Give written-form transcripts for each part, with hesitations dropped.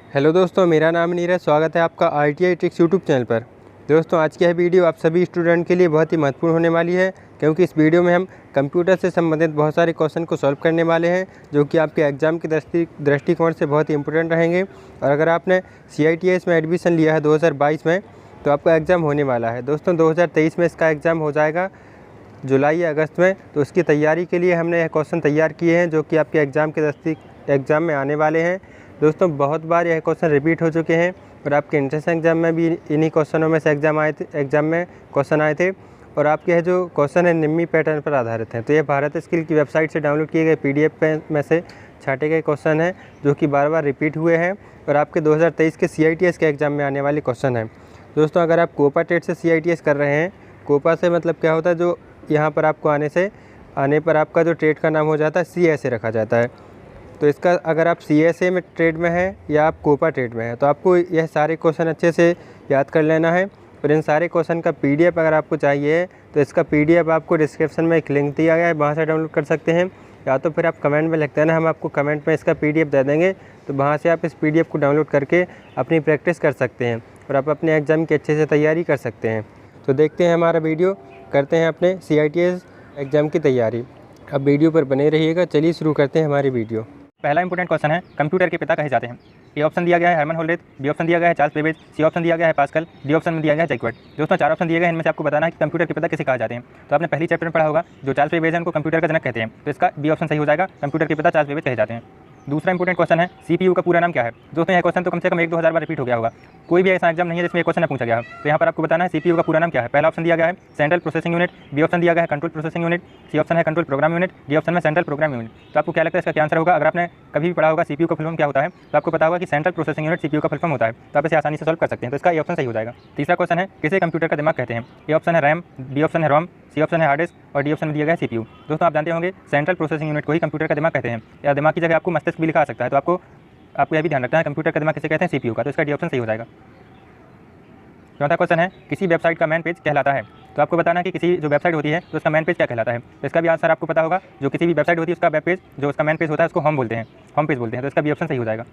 Hello दोस्तों, मेरा नाम नीरज। स्वागत है आपका ITI ट्रिक्स यूट्यूब चैनल पर। दोस्तों, आज की यह वीडियो आप सभी स्टूडेंट के लिए बहुत ही महत्वपूर्ण होने वाली है, क्योंकि इस वीडियो में हम कंप्यूटर से संबंधित बहुत सारे क्वेश्चन को सॉल्व करने वाले हैं, जो कि आपके एग्ज़ाम के दृष्टिकोण से बहुत ही इंपॉर्टेंट रहेंगे। और अगर आपने CITS में एडमिशन लिया है 2022 में, तो आपका एग्ज़ाम होने वाला है। दोस्तों, 2023 में इसका एग्ज़ाम हो जाएगा जुलाई या अगस्त में। तो उसकी तैयारी के लिए हमने यह क्वेश्चन तैयार किए हैं, जो कि आपके एग्ज़ाम में आने वाले हैं। दोस्तों, बहुत बार यह क्वेश्चन रिपीट हो चुके हैं और आपके एंट्रेंस एग्ज़ाम में भी इन्हीं क्वेश्चनों में से एग्ज़ाम में क्वेश्चन आए थे। और आपके यह जो क्वेश्चन है निम्मी पैटर्न पर आधारित हैं। तो ये भारत स्किल की वेबसाइट से डाउनलोड किए गए PDF में से छाँटे गए क्वेश्चन हैं, जो कि बार बार रिपीट हुए हैं और आपके 2023 के CITS के एग्ज़ाम में आने वाले क्वेश्चन हैं। दोस्तों, अगर आप कोपा टेट से CITS कर रहे हैं, कोपा से मतलब क्या होता है, जो यहाँ पर आपको आने पर आपका जो ट्रेड का नाम हो जाता है CSA रखा जाता है। तो इसका अगर आप CSA में ट्रेड में हैं या आप कोपा ट्रेड में हैं, तो आपको यह सारे क्वेश्चन अच्छे से याद कर लेना है। और इन सारे क्वेश्चन का PDF अगर आपको चाहिए, तो इसका PDF आपको डिस्क्रिप्शन में एक लिंक दिया गया है, वहाँ से डाउनलोड कर सकते हैं। या तो फिर आप कमेंट में लिख देना, हम आपको कमेंट में इसका PDF दे देंगे। तो वहाँ से आप इस PDF को डाउनलोड करके अपनी प्रैक्टिस कर सकते हैं और आप अपने एग्ज़ाम की अच्छे से तैयारी कर सकते हैं। तो देखते हैं हमारा वीडियो, करते हैं अपने CITS एग्ज़ाम की तैयारी। अब वीडियो पर बने रहिएगा। चलिए शुरू करते हैं हमारी वीडियो। पहला इंपॉर्टेंट क्वेश्चन है, कंप्यूटर के पिता कहे जाते हैं। ए ऑप्शन दिया गया है हरमन होल्डेट, बी ऑप्शन दिया गया है चार्ल्स बेबेज, सी ऑप्शन दिया गया है पास्कल, डी ऑप्शन में दिया गया है जैकवर्ट। दोस्तों, 4 ऑप्शन दिए गए हैं, इनमें से आपको बताना है कि कंप्यूटर के पिता किसे कहा जाते हैं। तो आपने पहली चैप्टर में पढ़ा होगा, जो चार्ल्स बेबेज है उनको कंप्यूटर का जनक कहते हैं। तो इसका बी ऑप्शन सही हो जाएगा, कंप्यूटर के पिता चार्ल्स बेबेज कहे जाते हैं। दूसरा इंपॉर्टेंट क्वेश्चन है, CPU का पूरा नाम क्या है। दोस्तों, यह क्वेश्चन तो कम से कम 1-2 हज़ार बार रिपीट हो गया होगा। कोई भी ऐसा एग्जाम नहीं है जिसमें क्वेश्चन पूछा गया हो। तो यहाँ पर आपको बताना है CPU का पूरा नाम क्या है। पहला ऑप्शन दिया गया है central processing unit, B option दिया गया है control processing unit, C option है control program unit, D option में सेंट्रल प्रोग्राम यूनिट। तो आपको क्या लगता है इसका क्या आंसर होगा। अगर आपने कभी भी पढ़ा होगा CPU का फुल फॉर्म क्या होता है, तो आपको पता होगा कि सेंट्रल प्रोसेसिंग यूनिट CPU का फुल फॉर्म होता है। तो आप इसे आसानी से सॉल्व कर सकते हैं। तो इसका ए ऑप्शन सही हो जाएगा। तीसरा क्वेश्चन है, किसे कंप्यूटर का दिमाग कहते हैं। ए ऑप्शन है रैम, बी ऑप्शन है रोम, सी ऑप्शन है हार्ड डिस्क और डी ऑप्शन में दिया गया है CPU। दोस्तों, आप जानते होंगे सेंट्रल प्रोसेसिंग यूनिट को ही कंप्यूटर का दिमाग कहते हैं, या दिमाग की जगह आपको मस्तिष्क भी लिखा आ सकता है। तो आपको यह भी ध्यान रखना है कंप्यूटर का दिमाग किसे कहते हैं, CPU का। तो इसका डी ऑप्शन सही हो जाएगा। चौथा क्वेश्चन है, किसी वेबसाइट का मैन पेज कहलाता है। तो आपको बताना कि किसी जो वेबसाइट होती है तो उसका मैन पेज क्या कहलाता है। तो इसका भी आंसर आपको पता होगा। जो किसी भी वेबसाइट होती है उसका वेब पेज, जो उसका मैन पेज होता है, उसको होम बोलते हैं, होम पेज बोलते हैं। तो इसका भी ऑप्शन सही हो जाएगा।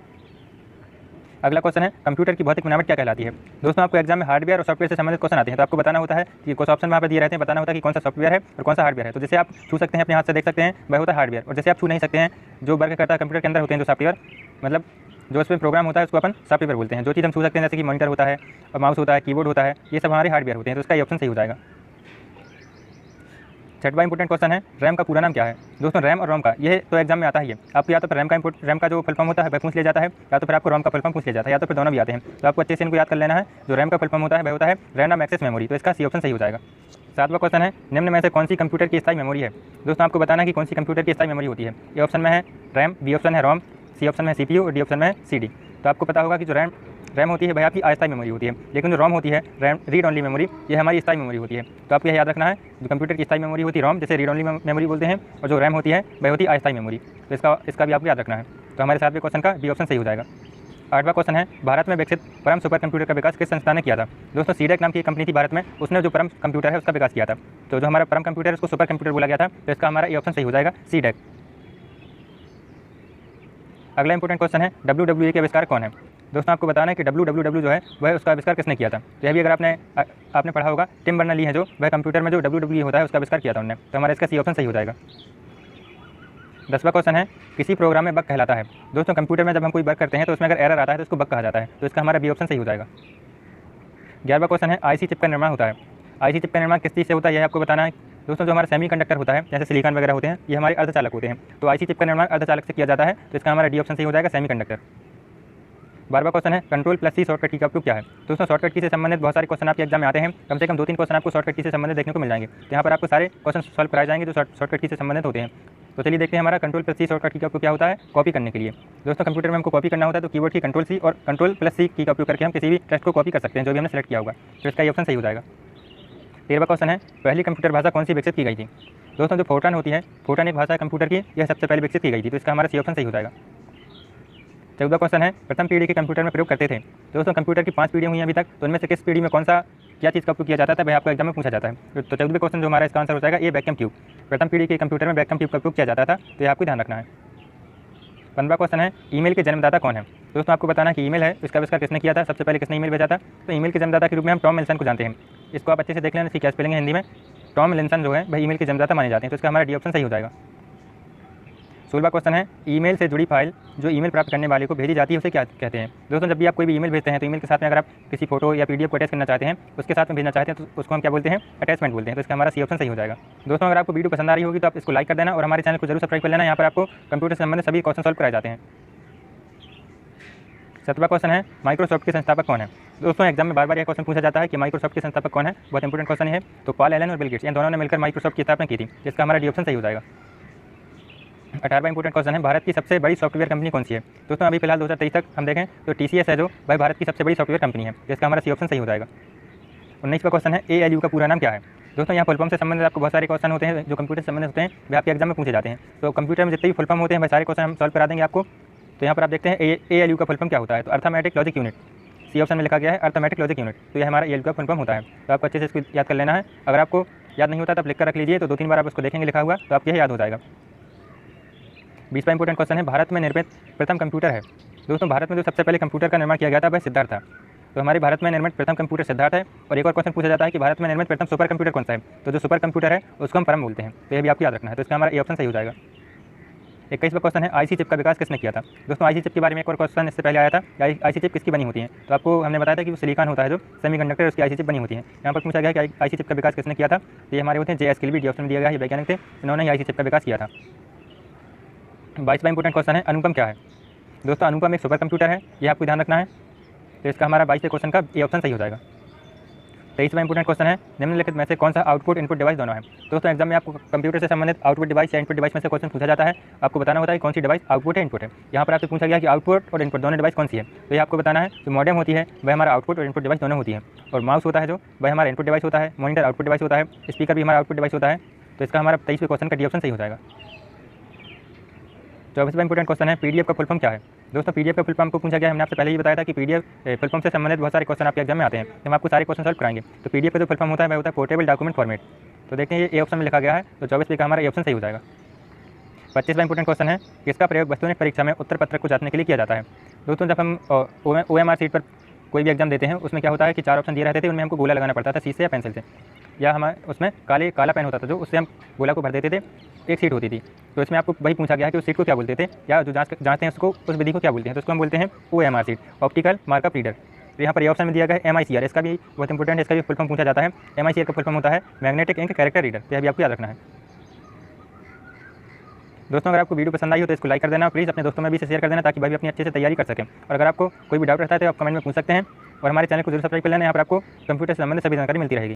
अगला क्वेश्चन है, कंप्यूटर की भौतिक बनावट क्या कहलाती है। दोस्तों, आपको एग्जाम में हार्डवेयर और सॉफ्टवेयर से संबंधित क्वेश्चन आते हैं। तो आपको बताना होता है कि कुछ ऑप्शन वहाँ पर दिए रहते हैं, बताना होता है कि कौन सा सॉफ्टवेयर है और कौन सा हार्डवेयर है। तो जैसे आप छू सकते हैं, अपने हाथ से देख सकते हैं, वह होता है हार्डवेयर। और जैसे आप छू नहीं सकते हैं, जो वर्क करता है कंप्यूटर के अंदर होते हैं जो सॉफ्टवेयर, मतलब जो उसमें प्रोग्राम होता है, उसको अपन सॉफ्टवेयर बोलते हैं। जो चीज़ हम छू सकते हैं, जैसे कि मॉनिटर होता है, माउस होता है, कीबोर्ड होता है, ये सब हमारे हार्डवेयर होते हैं। तो इसका ये ऑप्शन सही हो जाएगा। छठवां इंपॉर्टेंट क्वेश्चन है, रैम का पूरा नाम क्या है। दोस्तों, रैम और रोम का ये तो एग्जाम में आता ही है। आपको या तो फिर रैम का जो फुल फॉर्म होता है वह पूछ लिया जाता है, या तो फिर आपको रोम का फुल फॉर्म पूछ लिया जाता है, या तो फिर दोनों भी आते हैं। तो आपको अच्छे से इनको याद कर लेना है। जो रैम का फुल फॉर्म होता है वह होता है रैंडम एक्सेस मेमोरी। तो इसका सी ऑप्शन सही हो जाएगा। सातवां क्वेश्चन है, निम्न में से कौन सी कंप्यूटर की स्थायी मेमोरी है। दोस्तों, आपको बताना है कि कौन सी कंप्यूटर की स्थायी मेमोरी होती है। ए ऑप्शन में है रैम, बी ऑप्शन है रोम, सी ऑप्शन में CPU और डी ऑप्शन में CD। तो आपको पता होगा कि जो रैम होती है वह आपकी अस्थायी मेमोरी होती है, लेकिन जो रोम होती है, रैम रीड ओनली मेमोरी, ये हमारी स्थायी मेमोरी होती है। तो आपको यह याद रखना है, जो कंप्यूटर की स्थायी मेमोरी होती है रोम, जैसे रीड ओनली मेमोरी बोलते हैं, और जो रैम होती है वह होती है अस्थायी मेमोरी। तो इसका भी आपको याद रखना है। तो हमारे 7वें क्वेश्चन का बी ऑप्शन सही हो जाएगा। 8वां क्वेश्चन है, भारत में विकसित परम सुपर कंप्यूटर का विकास किस संस्था ने किया था। दोस्तों, सीडेक नाम की एक कंपनी थी भारत में, उसने जो परम कंप्यूटर है उसका विकास किया था। तो जो हमारा परम कंप्यूटर है उसको सुपर कंप्यूटर बोला गया था। तो इसका हमारा ये ऑप्शन सही हो जाएगा, सीडेक। अगला इंपॉर्टेंट क्वेश्चन है, WWE के आविष्कार कौन है। दोस्तों, आपको बताना है कि WWW जो है वह उसका आविष्कार किसने किया था। तो यह भी अगर आपने पढ़ा होगा, टिम बर्नर्स ली है, जो वह कंप्यूटर में जो WWE होता है उसका आविष्कार किया था उन्होंने। तो हमारा इसका सी ऑप्शन सही हो जाएगा। 10वां क्वेश्चन है, किसी प्रोग्राम में बग कहलाता है। दोस्तों, कंप्यूटर में जब हम कोई वर्क करते हैं तो उसमें अगर एरर आता है तो उसको बग कहा जाता है। तो इसका हमारा बी ऑप्शन सही हो जाएगा। 11वां क्वेश्चन है, IC चिप का निर्माण होता है। IC चिप का निर्माण किस चीज़ से होता है, यह आपको बताना है। दोस्तों, जो हमारा सेमीकंडक्टर होता है, जैसे सिलिकॉन वगैरह होते हैं, ये हमारे अर्धचालक होते हैं। तो IC चिप का निर्माण अर्धचालक से किया जाता है। तो इसका हमारा डी ऑप्शन सही हो जाएगा, सेमीकंडक्टर। 12वां क्वेश्चन है, कंट्रोल+C शॉर्टकट की का उपयोग क्या है। दोस्तों, शॉर्टकट की से संबंधित बहुत सारे क्वेश्चन आपके एग्जाम में आते हैं। कम से कम 2-3 क्वेश्चन आपको शॉर्टकट की से संबंधित देखने को मिल जाएंगे। तो यहाँ पर आपको सारे क्वेश्चन सॉल्व कराए जाएंगे जो शॉर्टकट की से संबंधित होते हैं। तो चलिए देखते हैं हमारा कंट्रोल+C शॉर्टकट की का उपयोग क्या होता है, कॉपी करने के लिए। दोस्तों, कंप्यूटर में हमको कॉपी करना होता है, तो कीबोर्ड की कंट्रोल+C और कंट्रोल+C की का उपयोग करके हम किसी भी टेक्स्ट को कॉपी कर सकते हैं जो भी हमने सेलेक्ट किया होगा। तो इसका ये ऑप्शन सही हो जाएगा। 13वां क्वेश्चन है, पहली कंप्यूटर भाषा कौन सी विकसित की गई थी। दोस्तों, जो फोर्ट्रान होती है, फोर्ट्रान एक भाषा है कंप्यूटर की, यह सबसे पहले विकसित की गई थी। तो इसका हमारा सी ऑप्शन सही हो जाएगा। 14वां क्वेश्चन है, प्रथम पीढ़ी के कंप्यूटर में प्रयोग करते थे। दोस्तों, कंप्यूटर की 5 पीढ़ी हुई हैं अभी तक, तो उनमें से किस पीढ़ी में क्या चीज़ का उपयोग किया जाता था, वह आपको एग्जाम में पूछा जाता है। तो 14वें क्वेश्चन जो हमारा इसका आंसर हो जाएगा, ये वैक्यूम ट्यूब। प्रथम पीढ़ी के कंप्यूटर में वैक्यूम ट्यूब का उपयोग किया जाता था। तो ये आपको ध्यान रखना है। 15वां क्वेश्चन है ईमेल के जन्मदाता कौन है। दोस्तों आपको बताना है कि ईमेल है, इसका आविष्कार किसने किया था, सबसे पहले किसने ईमेल भेजा था। तो ईमेल के जन्मदाता के रूप में हम टॉम विल्सन को जानते हैं। इसको आप अच्छे से देख लेना, इसकी क्या स्पेलिंग है हिंदी में। टॉम विल्सन जो है वह ईमेल के जन्मदाता माने जाते हैं, तो इसका हमारा डी ऑप्शन सही हो जाएगा। 16वां क्वेश्चन है ईमेल से जुड़ी फाइल जो ईमेल प्राप्त करने वाले को भेजी जाती है उसे क्या कहते हैं। दोस्तों जब भी आप कोई भी ईमेल भेजते हैं तो ईमेल के साथ में अगर आप किसी फोटो या पीडीएफ को अटैच करना चाहते हैं, उसके साथ में भेजना चाहते हैं, तो उसको हम क्या बोलते हैं, अटैचमेंट बोलते हैं। तो इसका हमारा सी ऑप्शन सही हो जाएगा। दोस्तों अगर आपको वीडियो पसंद आ रही होगी तो आप इसको लाइक कर देना और हमारे चैनल को जरूर सब्सक्राइब कर लेना। यहाँ पर आपको कंप्यूटर से संबंधित सभी क्वेश्चन सॉल्व कराए जाते हैं। 17वां क्वेश्चन है माइक्रोसॉफ्ट के संस्थापक कौन है। दोस्तों एग्जाम में बार बार यह क्वेश्चन पूछा जाता है कि माइक्रोसॉफ्ट के संस्थापक कौन है, बहुत इंपॉर्टेंट क्वेश्चन है। तो पॉल एलन और बिल गेट्स, इन दोनों ने मिलकर माइक्रोसॉफ्ट की स्थापना की थी, जिसका हमारा डी ऑप्शन सही हो जाएगा। 18वां इंपॉर्टेंट क्वेश्चन है भारत की सबसे बड़ी सॉफ्टवेयर कंपनी कौन सी है। दोस्तों अभी फिलहाल 2023 तक हम देखें तो TCS है जो वह भारत की सबसे बड़ी सॉफ्टवेयर कंपनी है, जिसका हमारा सी ऑप्शन सही हो जाएगा। 19वां क्वेश्चन है ALU का पूरा नाम क्या है। दोस्तों यहाँ फुल फॉर्म से संबंधित आपको बहुत सारे क्वेश्चन होते हैं जो कंप्यूटर से संबंधित होते हैं, वे आपके एग्जाम में पूछे जाते हैं। तो कंप्यूटर में जितने भी फुल फॉर्म होते हैं वह सारे क्वेश्चन हम सॉल्व करा देंगे आपको। तो यहाँ पर आप देखते हैं ALU का फुल फॉर्म क्या होता है, तो arithmetic logic unit, C option में लिखा गया है अर्थमेटिक लॉजिक यूनिट। तो यह हमारा ALU का फुल फॉर्म होता है। तो आपको अच्छे से इसको याद कर लेना है। अगर आपको याद नहीं होता तो आप लिख कर रख लीजिए, तो 2-3 बार आप उसको देखेंगे लिखा हुआ, तो आपको यह याद हो जाएगा। 20वां इंपॉर्टेंट क्वेश्चन है भारत में निर्मित प्रथम कंप्यूटर है। दोस्तों भारत में जो सबसे पहले कंप्यूटर का निर्माण किया गया था वह सिद्धार्थ था। तो हमारे भारत में निर्मित प्रथम कंप्यूटर सिद्धार्थ है। और एक और क्वेश्चन पूछा जाता है कि भारत में निर्मित प्रथम सुपर कंप्यूटर कौन सा है। तो जो सुपर कंप्यूटर है उसको हम परम बोलते हैं, तो यह भी आपको याद रखना है। तो इसका हमारा ए ऑप्शन सही हो जाएगा। 21वां क्वेश्चन है IC चिप का विकास किसने किया था। दोस्तों IC चिप के बारे में एक और क्वेश्चन इससे पहले आया था, IC चिप किसकी बनी होती है। तो आपको हमने बताया था कि वो सिलिकॉन होता है जो सेमीकंडक्टर, उसकी IC चिप बनी होती है। यहाँ पर पूछा गया कि IC चिप का विकास किसने किया था। तो ये हमारे होते हैं JS किल्बी, डी ऑप्शन दिया गया है, ये वैज्ञानिक थे, इन्होंने ही IC चिप का विकास किया था। 22वां इंपॉर्टेंट क्वेश्चन है अनुपम क्या है। दोस्तों अनुपम एक सुपर कंप्यूटर है, ये आपको ध्यान रखना है। तो इसका हमारा 22वें क्वेश्चन का ए ऑप्शन सही हो जाएगा। 23वां इंपॉर्टेंट क्वेश्चन है निम्नलिखित में से कौन सा आउटपुट इनपुट डिवाइस दोनों है। दोस्तों एग्जाम में आपको कंप्यूटर से संबंधित आउटपुट डिवाइस या इनपुट डिवाइस में से क्वेश्चन पूछा जाता है, आपको बताना होता है कौन सी डिवाइस आउटपुट है इनपुट है। यहाँ पर आपसे पूछा गया कि आउटपुट और इनपुट दोनों डिवाइस कौन सी है। तो ये आपको बताना है जो मॉडेम होती है वह हमारा आउटपुट और इनपुट डिवाइस दोनों होती है, और माउस होता है जो वह हमारा इनपुट डिवाइस होता है, मॉनिटर आउटपुट डिवाइस होता है, स्पीकर भी हमारा आउटपुट डिवाइस होता है। तो इसका हमारा 23वें क्वेश्चन का डी ऑप्शन सही हो जाएगा। 24वां इंपॉर्टेंट क्वेश्चन है PDF का फुल फॉर्म क्या है। दोस्तों PDF का फुल फॉर्म को पूछा गया है, हमने आपसे पहले ही बताया था कि PDF फुल फॉर्म से संबंधित बहुत सारे क्वेश्चन आपके एग्जाम में आते हैं, तो हम आपको सारे क्वेश्चन सॉल्व कराएंगे। तो PDF का जो फुल फॉर्म होता है वह होता है पोर्टेबल डॉक्यूमेंट फॉर्मेट। तो देखते हैं ये ए ऑप्शन में लिखा गया है, तो 24 का हमारा ए ऑप्शन सही हो जाएगा। 25वां इंपॉर्टेंट क्वेश्चन है किसका प्रयोग वस्तुनिक परीक्षा में उत्तर पत्रक को जांचने के लिए किया जाता है। दोस्तों जब हम OMR सीट पर कोई भी एग्जाम देते हैं उसमें क्या होता है कि 4 ऑप्शन दिए रहते थे, उनमें हमको गोला लगाना पड़ता था शीट से या पेंसिल से, या हमारे उसमें काला पेन होता था जो उससे हम गोला को भर देते थे, एक सीट होती थी। तो इसमें आपको वही पूछा गया है कि उस सीट को क्या बोलते थे, या जो जांचते हैं उसको उस विधि को क्या बोलते हैं। तो उसको हम बोलते हैं OMR seat, optical markup reader. तो यहाँ पर ये ऑप्शन में दिया गया है MICR, इसका भी बहुत इंपॉर्टेंट है, इसका भी फुल फॉर्म पूछा जाता है। MICR का फुल फॉर्म होता है मैग्नेटिक इंक कैरेक्टर रीडर। तो यह भी आपको याद रखना है। दोस्तों अगर आपको वीडियो पसंद आई हो तो इसको लाइक कर देना, प्लीज़ अपने दोस्तों में भी इसे शेयर कर देना ताकि भाई भी अपनी अच्छे से तैयारी कर सकें। और अगर आपको कोई भी डाउट रहता है तो आप कमेंट में पूछ सकते हैं, और हमारे चैनल को जरूर सब्सक्राइब कर लेना। यहाँ पर आपको कंप्यूटर से संबंधित सभी जानकारी मिलती रहेगी।